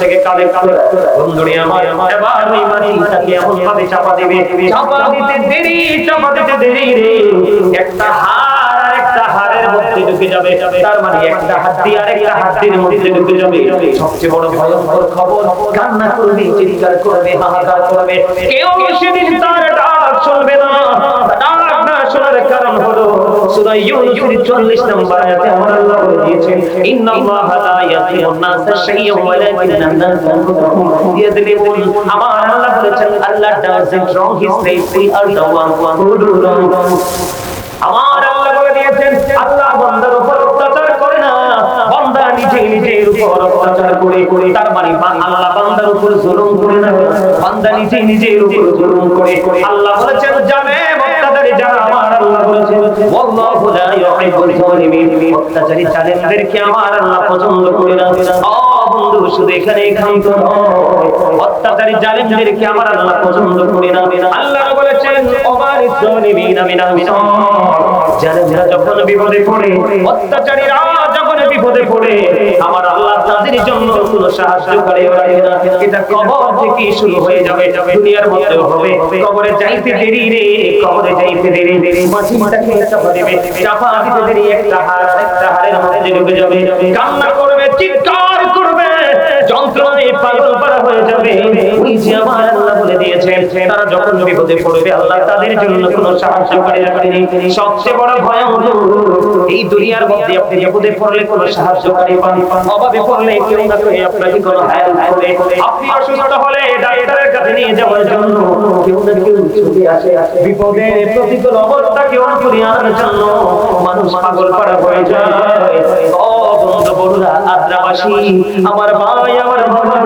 থেকে কালে কালে বন্ধুরে আমার এবার ওই মাটিটাকে এমন ভাবে চাপা দিবে, চাপা দিতে দেরি রে একটা হাড় আর একটা হাড়ের মধ্যে ঢুকে যাবে, তার মানে একটা হাড্ডি আর একটা হাড্ডির মধ্যে ঢুকে যাবে। সবচেয়ে বড় ভয়ঙ্কর খবর, কান্না করবে, চিৎকার করবে, হাহাকার করবে, কেউ সেদিন তার ডাক শুনবে না। ডাক না শোনার কারণ হলো সূরা ইউনূসের 40 নম্বর আয়াতে আমার আল্লাহ বলে দিয়েছেন, ইন্নাল্লাহা লা ইয়াযলিমুন নাসা শাইয়্যান ওয়ালাকিন্না আন-নাসা ইয়াযলিমুন। আমার আল্লাহ বলেছেন, আল্লাহ doesn't wrong his slaves, we are the one who do wrong। আমার আল্লাহ বলে দিয়েছেন, আল্লাহ বান্দার উপর অত্যাচার করে না, বান্দা নিজের উপর অত্যাচার করে। তার মানে আল্লাহ বান্দার উপর জুলুম করে না, বান্দা নিজের উপর জুলুম করে। আল্লাহ বলেছেন, জানে অত্যাচারী যারা, আমার আল্লাহ বলেছেন, ওয়াল্লাহু লা ইউহিব্বুল যালিমিন। অত্যাচারী জালেমদেরকে আমার আল্লাহ পছন্দ করে না। বন্ধু, শুধু এখানে তো নয়, অত্যাচারী জালেমদেরকে আমার আল্লাহ পছন্দ করে না। আল্লাহ বলেছেন, ওয়াবারিজ যালিমিনা মিনাল মিসার। জালেমরা যখন বিপদে পড়ে, অত্যাচারীরা যখন বিপদে পড়ে, আমার আল্লাহ তাদের জন্য কোনো সাহায্যকারী রাখে না। এটা কবর থেকে শুরু হয়ে যাবে, দুনিয়ার মধ্যেও হবে। কবরে যাইতে দেরি রে, কবরে যাইতে দেরি, মাটিটাকে চাপা দিবে, চাপা দিতে দেরি একটা হাড়ের মধ্যে ঢুকে যাবে, কান্না করবে, চিৎকার করবে, যন্ত্রণায় পাগল পারা হয়ে যাবে। ওই যে আমার আল্লাহ বলে দিয়েছেন, তারা যখন বিপদে পড়বে, আল্লাহ তাদের জন্য কোনো সাহায্যকারী রাখেনি। সবচেয়ে বড় ভয়ঙ্কর, এই দুনিয়ার মধ্যে আপনি বিপদে পড়লে কোনো সাহায্যকারী পান, অভাবে পড়লে কেউ না কেউ আপনাকে কোনো হেল্প করে। আপনি অসুস্থ হলে ডাক্তারের কাছে নিয়ে যাওয়ার জন্য কেউ না কেউ ছুটে আসে। বিপদের প্রতিকূল অবস্থাকে অন্তরে আনার জন্য মানুষ পাগল পারা হয়ে যায়। বন্ধু বড়রা, আদ্রাবাসী, আমার ভাই, আমার বাবা,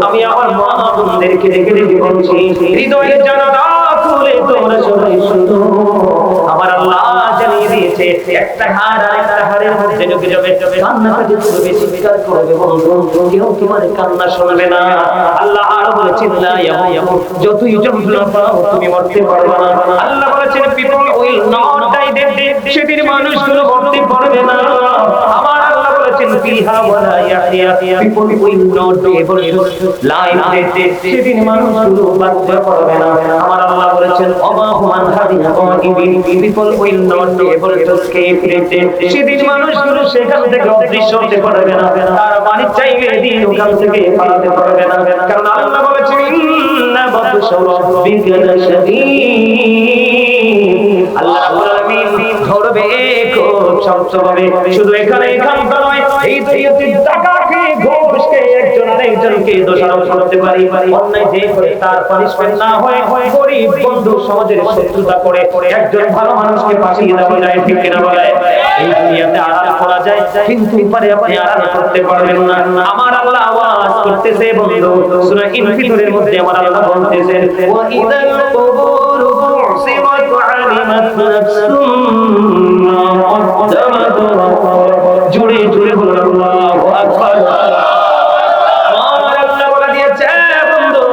আমি আমার মা বোনদেরকে রেখে বলছি, হৃদয়ের জানালা খুলে তোমরা সবাই শুনো। আমার আল্লাহ জানিয়ে দিয়েছে, একটা হাড় আর একটা হাড়ের মধ্যে ঢুকে যাবে, কান্নাকাটি করবে, চিৎকার করবে। বন্ধু, কেউ তোমার কান্না শুনবে না। আল্লাহ আরো বলেছেন, লা ইয়ামুত, যতই যন্ত্রণা পাও তুমি মরতে পারবে না। আল্লাহ বলেছেন, পিপল উইল নট ডাই, সেদিন মানুষগুলো মরতে পারবে না। আমার আল্লাহ বলেছেন, ফিহা ওয়ালা ইয়াহইয়া, people will not be able to live, সেদিন মানুষগুলো বাঁচতে পারবে না। আমার আল্লাহ বলেছেন, ওমা হুমান হাদিয়া গায়িবিন, people will not be able to escape, সেদিন মানুষগুলো সেখান থেকে অদৃশ্য হতে পারবে না। তার মানে চাইলে দিন ওখান থেকে পালাতে পারবে না। কারণ আল্লাহ বলেছেন, ইন্না বাতশা রাব্বিকা লাশাদীদ। আল্লাহ রাব্বুল আলামিন ধরবে খুব শক্তভাবে। শুধু এখানে এখানটা নয়, এই দুনিয়াতে টাকাকে, ঘুষকে, একজন আরেকজনকে দোষারোপ করতে পারি, অন্যায় যে করে তার পানিশমেন্ট না হয়, গরিব বন্ধু সমাজের শত্রুতা করে একজন ভালো মানুষকে ফাঁসিয়ে দেওয়া যায়, ঠিক কিনা বলে? এই দুনিয়াতে আড়াল করা যায়, কিন্তু পরে আপনি আড়াল করতে পারবেন না। আমার আল্লাহ আওয়াজ করতেছে, বন্ধু, সূরা ইনফিতরের মধ্যে আমার আল্লাহ বলতেছেন, ওয়া ইদাল কুবুর বুসিরাত আলিমাত নাফসুম মা কদ্দামাত, জুড়ে জুড়ে বলুন আল্লাহু আকবার। আমার আল্লাহ বলে দিয়েছে, বন্ধু,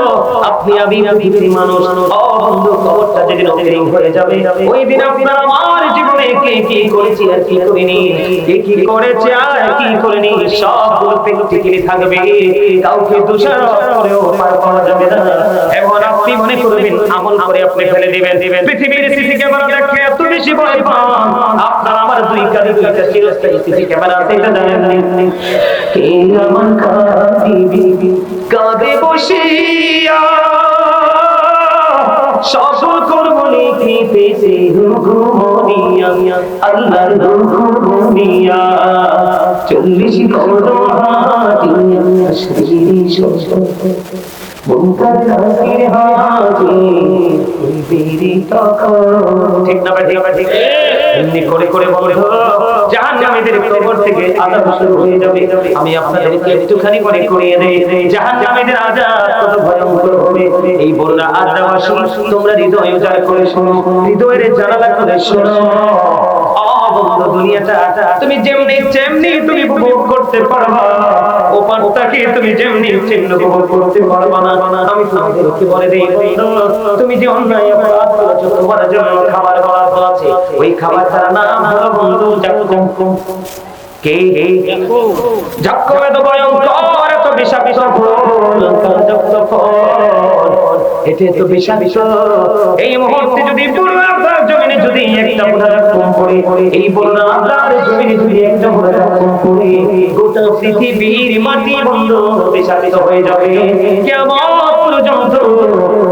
আপনি আমি পৃথিবীর মানুষ, ও বন্ধু, কবরটা যেদিন ওপেনিং হয়ে যাবে, ওই দিন আপনার আমার জীবনে কে কি করেছি আর কি করিনি, কে কি করেছে আর কি করিনি, সবগুলো প্র্যাকটিক্যালি থাকবে। কাউকে দোষারোপ করেও পার পাওয়া যাবে না। এখন আপনি মনে করবেন আমল করে আপনি ফেলে দিবেন। পৃথিবীর সিসি ক্যামেরা দেখলে এত বেশি ভয় পান, আপনার আমার দুই কাঁধে দুইটা চিরস্থায়ী সিসি ক্যামেরা আছে, এটা জানেন? কে আমার কাঁধে বসিয়া সকল কর্ম লিখিতেছে হুকুমনিয়া, আল্লাহর হুকুমনিয়া, 40 কদম হাঁটিয়া শ্রী সত্য মুনকার নাকির হাজি বিরি তখন। ঠিক না ভাই? ঠিক। এমনি করে করে বন্ধু, জাহান্নামীদের কবর থেকে আযাব শুরু হয়ে যাবে। আমি আপনাদেরকে একটুখানি করে করিয়ে দেই, জাহান্নামীদের আযাব কত ভয়ঙ্কর হবে। এই বন্যা আদ্রাবাসী, তোমরা হৃদয় উজাড় করে শোনো, হৃদয়ের জানালা করে শোনো। বন্ধু, দুনিয়াটা তুমি যেমনি তুমি উপভোগ করতে পারবা, ওপারটাকে তুমি যেমনি উপভোগ করতে পারবা না। আমি তোমাদেরকে বলে দেই, তুমি যে অন্যায় অপরাধ করেছো, তোমার জন্য খাবার বরাদ্দ আছে। ওই খাবারটার নাম হলো বন্ধু জাকুম। কে যক্ষম এত ভয়ঙ্কর, এত বিষাক্ত এটা তো বিষাক্ত। এই মুহূর্তে যদি পুরো আপনার জমিনে যদি একটা বোঝা কম পড়ে, এই পুরো আপনার জমিনে যদি একটা বোঝা কম পড়ে, গোটা পৃথিবীর মাটি বন্ধ বিষাক্ত হয়ে যাবে। কিয়ামত পর্যন্ত,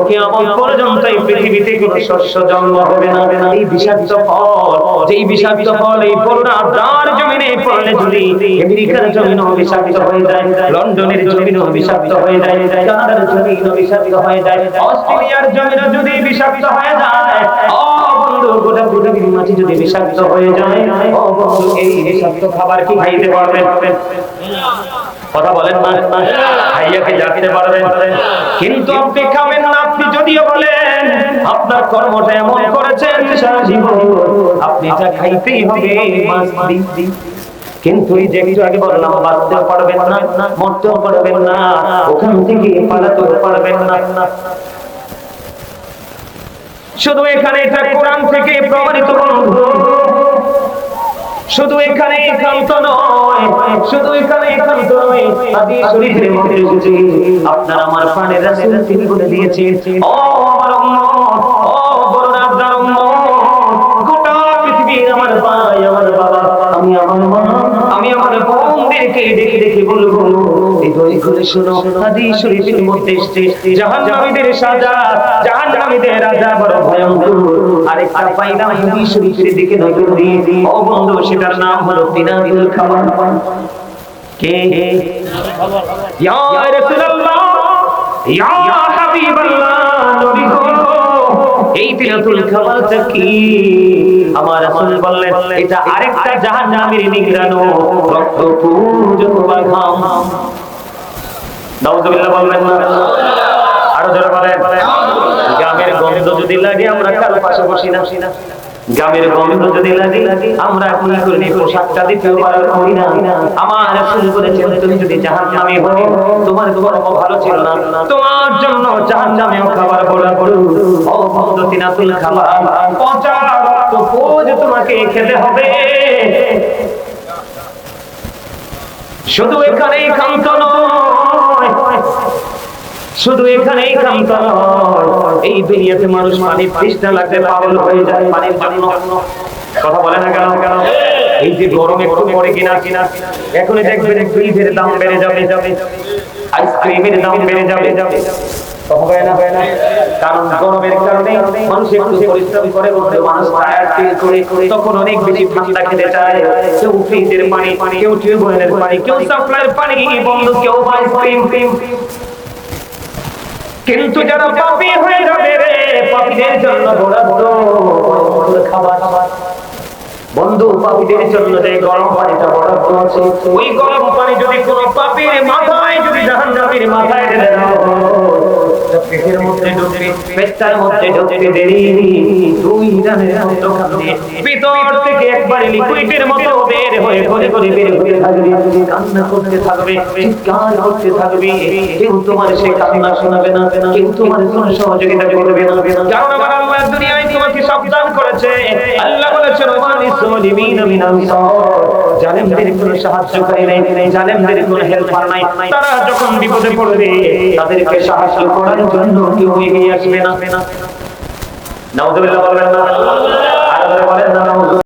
কিয়ামত পর্যন্ত এই পৃথিবীতে কোনো শস্য জন্ম হবে না। এই বিষাক্ত ফল, যেই বিষাক্ত ফল এই পুরো আপনার জমিনে পড়লে যদি আমেরিকার জমিনও বিষাক্ত হয়ে যায়, লন্ডনের জমিনও বিষাক্ত হয়ে যায়, কানাডার জমিনও বিষাক্ত হয়ে যায়, অস্ট্রেলিয়ার জমিনও যদি বিষাক্ত হয়ে যায়, ও বন্ধু গোটা পৃথিবীর মাটি যদি বিষাক্ত হয়ে যায়, ও বন্ধু এই বিষাক্ত খাবার কি খাইতে পারবেন? কথা বলেন না, খাইয়াকে জানতে পারবেন, কিন্তু আপনি খাবেন না। আপনি যদিও বলেন আপনার কর্মটা এমন করেছেন সারা জীবন আপনি এটা খাইতেই হবে, কিন্তু এই যে একটু আগে বললাম বাঁচতেও পারবেন না, মরতেও পারবেন না, ওখান থেকে পালাতেও পারবেন না। শুধু এখানে এটা কোরআন থেকে প্রমাণিত বন্ধু, শুধু এখানে একান্ত নয়, শুধু এখানে একান্ত নয়, হাদিস শরীফের মধ্যে এসেছে আপনার আমার প্রাণের রাসূল তিনি বলে দিয়েছেন, ও আমার উম্মত, ও বড় আপনার উম্মত, গোটা পৃথিবীর আমার ভাই, আমার বাবা, আমি আমার মা, আমি আমার বোনদেরকে ডেকে ডেকে বলবো এই দই করে শোনো, হাদিস শরীফের মধ্যে এসেছে জাহান্নামীদের সাজা, জাহান্নামীদের রাজা বড় ভয়ঙ্কর। আরেকটা পাইলাম হাদিস শরীফের দিকে নজর দিয়ে, ও বন্ধু সেটার নাম হলো তিনাতুল খাবার। কে? ইয়া রাসূলুল্লাহ, ইয়া হাবিবাল্লাহ, নবী গো এই তিনাতুল খাবারটা কি? আমার রাসূল বললেন এটা আরেকটা জাহান্নামীর নিংড়ানো রক্তপুঞ্জ ঘাম। নাউযুবিল্লাহ বলবেন না? আরো জোরে বলেন। গ্রামের গন্ধ যদি লাগে আমরা কার পাশে বসি না? গ্রামের গন্ধ যদি লাগে আমরা কি করি? পোশাকটা দিতেও পারো না। আমার রাসূল বলেছেন তুমি যদি জাহান্নামী হও তোমার কর্ম ভালো ছিল না, তোমার জন্য জাহান্নামেও খাবার বলা বড় ও বন্ধু তিনাতুল খাবার পচা রক্তপুঞ্জ তোমাকে খেতে হবে। শুধু এখানেই ক্ষান্ত নয়, শুধু এখানেই ক্ষান্ত নয়, এই দুনিয়াতে মানুষ পানির তৃষ্ণা লাগতে পাগল হয়ে যায় পানির জন্য। কথা বলে না কেন? এই যে গরম একটু পরে কিনা এখনই দেখবেন ফ্রিজের দাম বেড়ে যাবে, আইসক্রিমের দাম বেড়ে যাবে, কারণ গরমের কারণে মানুষ একটু পরিশ্রম করে, মানুষ টায়ার্ড ফিল করে, তখন অনেক বেশি ঠান্ডা খেতে চায়। কেউ ফ্রিজের পানি, কেউ টিউবওয়েলের পানি, কেউ সাপ্লাইয়ের পানি বন্ধ, কেউ আইসক্রিম। কিন্তু যারা পাপী হয়ে যাবে রে, পাপীদের জন্য বড় বড় খাবার বন্ধু, পাপীদের জন্য যে গরম পানিটা বড় বড় আছে, ওই গরম পানি যদি কোনো পাপীর মাথায়, যদি জাহান্নামীর মাথায় ঢেলে দাও, পেটের মধ্যে ঢুকবে, পেটটার মধ্যে ঢুকবে দেরি, দুই জানের মতো ভিতর থেকে একবারে লিকুইডের মতো বের হয়ে ঘরে ঘরে বের হয়ে থাকবে, কান্না করতে থাকবে, চিৎকার করতে থাকবে। কেউ তোমার সে কান্না শোনাবে না, কেউ তোমার কোনো সহযোগিতা করবে না, কারণ আমার আল্লাহ দুনিয়ায় তোমাকে সাবধান করেছে। আল্লাহ বলেছেন ওয়ালিস সালিমিনা মিনাল জালেমদের কোনো সাহায্যকারী নেই, জালেমদের কোনো হেল্পার নাই। তারা যখন বিপদে পড়বে তাদেরকে সাহায্য করার জন্য কেউ এগিয়ে আসবে না। নাউযুবিল্লাহ বলবেন না? আর বলেন না।